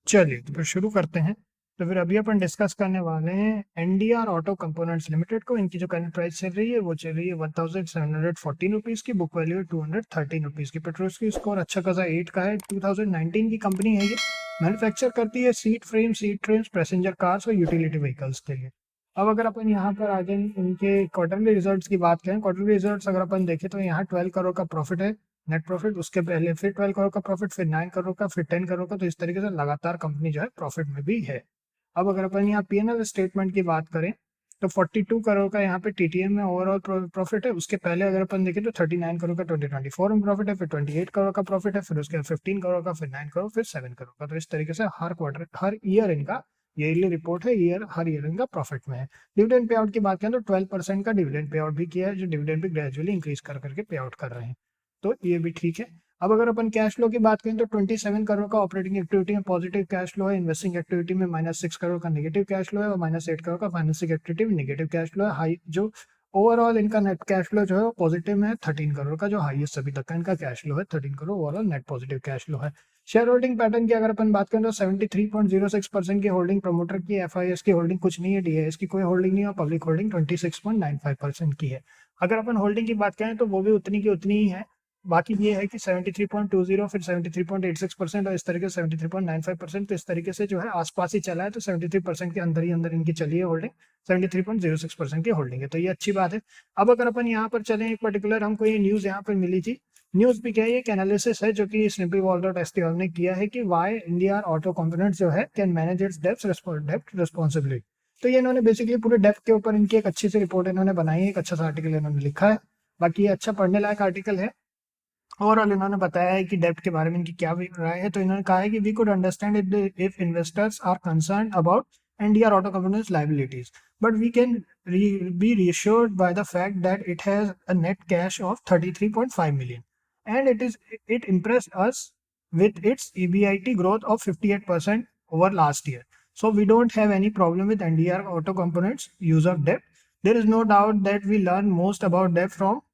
चलिए तो फिर शुरू करते हैं। तो फिर अभी अपन डिस्कस करने वाले हैं एनडीआर ऑटो कंपोनेंट्स लिमिटेड को। इनकी जो करंट प्राइस चल रही है वो चल रही है 1714 रुपीज़ की, बुक वैल्यू है 213 रुपीज़ की। पेट्रोल की स्कोर अच्छा खासा 8 का है। 2019 की कंपनी है ये। मैन्युफैक्चर करती है seat frame, seat trims, passenger cars और यूटिलिटी व्हीकल्स के लिए। अब अगर अपन यहाँ पर आ जाए इनके क्वार्टरली रिजल्ट्स की बात करें, क्वार्टरली रिजल्ट्स अगर अपन देखें तो यहाँ 12 करोड़ का प्रॉफिट है, नेट प्रॉफिट। उसके पहले फिर 12 करोड़ का प्रॉफिट, फिर 9 करोड़ का, फिर 10 करोड़ का। तो इस तरीके से लगातार कंपनी जो है प्रॉफिट में भी है। अब अगर अपन यहाँ पीएनएल स्टेटमेंट की बात करें तो 42 करोड़ का यहाँ पे टीटीएम में ओवरऑल प्रॉफिट है। उसके पहले अगर अपन देखें तो 39 करोड़ का 2024 में प्रॉफिट है, फिर 28 करोड़ का प्रॉफिट है, फिर उसके बाद 15 करोड़ का, फिर 9 करोड़, फिर 7 करोड़ का। तो इस तरीके से हर क्वार्टर, हर ईयर इनका ईयरली रिपोर्ट है, हर ईयर इनका प्रॉफिट में है। डिविडेंड पे आउट की बात करें तो 12% का डिविडेंड पे आउट भी किया है, जो डिविडेंड भी ग्रेजुअली इंक्रीज कर करके पे आउट कर रहे हैं। तो ये भी ठीक है। अब अगर अपन कैश फ्लो की बात करें तो 27 करोड़ का ऑपरेटिंग एक्टिविटी में पॉजिटिव कैश फ्लो है, इन्वेस्टिंग एक्टिविटी में -6 करोड़ का नेगेटिव कैश फ्लो है, और -8 करोड़ का फाइनेंसिंग एक्टिविटी में नेगेटिव कैश फ्लो है। हाई जो ओवरऑल इनका नेट कैश फ्लो जो है वो पॉजिटिव में है 13 करोड़ का, जो हाईएस्ट अभी तक का इनका कैश फ्लो है। 13 crore overall net positive cash flow है। शेयर होल्डिंग पैटर्न की अगर अपन बात करें तो 73.06% की होल्डिंग प्रमोटर की, एफआईएस की होल्डिंग कुछ नहीं है, डीआईएस की कोई होल्डिंग नहीं है, और पब्लिक होल्डिंग 26.95% की है। अगर अपन होल्डिंग की बात करें तो वो भी उतनी की उतनी ही है। बाकी ये है कि 73.20, फिर 73.86% और इस तरीके से 73.95%। तो इस तरीके से जो है आसपास ही चला है। तो 73% के अंदर ही अंदर इनकी चली है होल्डिंग। 73.06% की होल्डिंग है, तो ये अच्छी बात है। अब अगर अपन यहाँ पर चलें, एक पर्टिकुलर हमको ये न्यूज़ यहाँ पर मिली थी। न्यूज़ भी क्या है, एक एनालिसिस है जो कि SnippyWall.st ने किया है कि वाई इंडिया ऑटो कंपोनेंट्स जो है कैन मैनेज इट्स डेब्ट रिस्पॉन्सिबिलिटी। तो ये इन्होंने बेसिकली पूरे डेब्ट के ऊपर इनकी एक अच्छी सी रिपोर्ट इन्होंने बनाई है, एक अच्छा सा आर्टिकल इन्होंने लिखा है। बाकी ये अच्छा पढ़ने लायक आर्टिकल है। ओवरऑल इन्होंने बताया है कि डेब्ट के बारे में इनकी क्या राय है। तो इन्होंने कहा है कि we could understand if investors are concern about NDR auto companies liabilities, but we can be reassured by the fact that it has a net cash of 33.5 million, and it impressed us with its EBIT growth of 58% over last year. So we don't have any problem with NDR auto components use of debt. There is no doubt that we learn most about debt from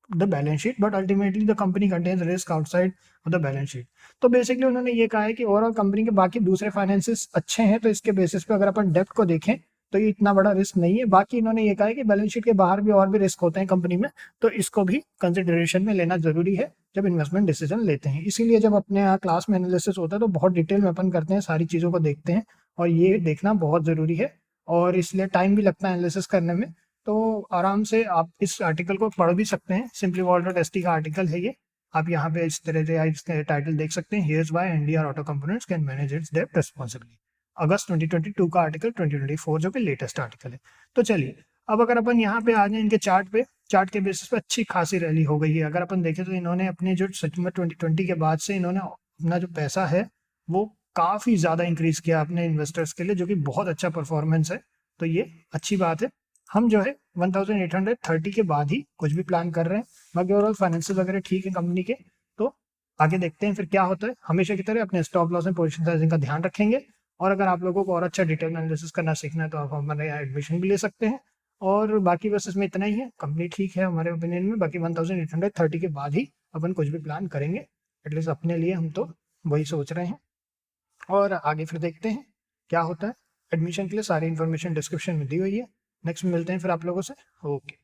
the balance sheet, but ultimately the company contains risk outside of the balance sheet. तो basically उन्होंने ये कहा है कि overall company के बाकी दूसरे finances अच्छे हैं, तो इसके बेसिस पे अगर अपन डेप्ट को देखें तो ये इतना बड़ा रिस्क नहीं है। बाकी इन्होंने ये कहा है कि बैलेंस शीट के बाहर भी और भी रिस्क होते हैं कंपनी में, तो इसको भी कंसिडरेशन में लेना जरूरी है जब इन्वेस्टमेंट डिसीजन लेते हैं। इसीलिए जब अपने यहाँ क्लास में एनालिसिस होता है तो बहुत डिटेल में अपन करते हैं, सारी चीज़ों को देखते हैं, और ये देखना बहुत ज़रूरी है। और इसलिए टाइम भी लगता है एनालिसिस करने में। तो आराम से आप इस आर्टिकल को पढ़ भी सकते हैं। SnippyWall.st का आर्टिकल है ये। आप यहाँ पे इस तरह से इसका टाइटल देख सकते हैं, here's why NDR auto components can manage its डेब्ट रिस्पॉन्सिबली। अगस्त 2022 का आर्टिकल 2024 जो कि लेटेस्ट आर्टिकल है। तो चलिए अब अगर अपन यहाँ पे आ जाए इनके चार्ट पे, चार्ट के बेसिस पे अच्छी खासी रैली हो गई है। अगर अपन देखें तो इन्होंने अपने जो सितंबर 2020 के बाद से इन्होंने अपना जो पैसा है वो काफ़ी ज़्यादा इंक्रीज किया अपने इन्वेस्टर्स के लिए, जो कि बहुत अच्छा परफॉर्मेंस है। तो ये अच्छी बात है। हम जो है 1830 के बाद ही कुछ भी प्लान कर रहे हैं। बाकी ओवरऑल फाइनेंशियल वगैरह ठीक है कंपनी के। तो आगे देखते हैं फिर क्या होता है। हमेशा की तरह अपने स्टॉप लॉस में पोजीशन साइजिंग का ध्यान रखेंगे। और अगर आप लोगों को और अच्छा डिटेल एनालिसिस करना सीखना है तो आप हमारे यहाँ एडमिशन भी ले सकते हैं। और बाकी बस इसमें इतना ही है, कंपनी ठीक है हमारे ओपिनियन में। बाकी 1830 के बाद ही अपन कुछ भी प्लान करेंगे, एटलीस्ट अपने लिए हम तो वही सोच रहे हैं। और आगे फिर देखते हैं क्या होता है। एडमिशन के लिए सारी इन्फॉर्मेशन डिस्क्रिप्शन में दी हुई है। नेक्स्ट मिलते हैं फिर आप लोगों से। ओके।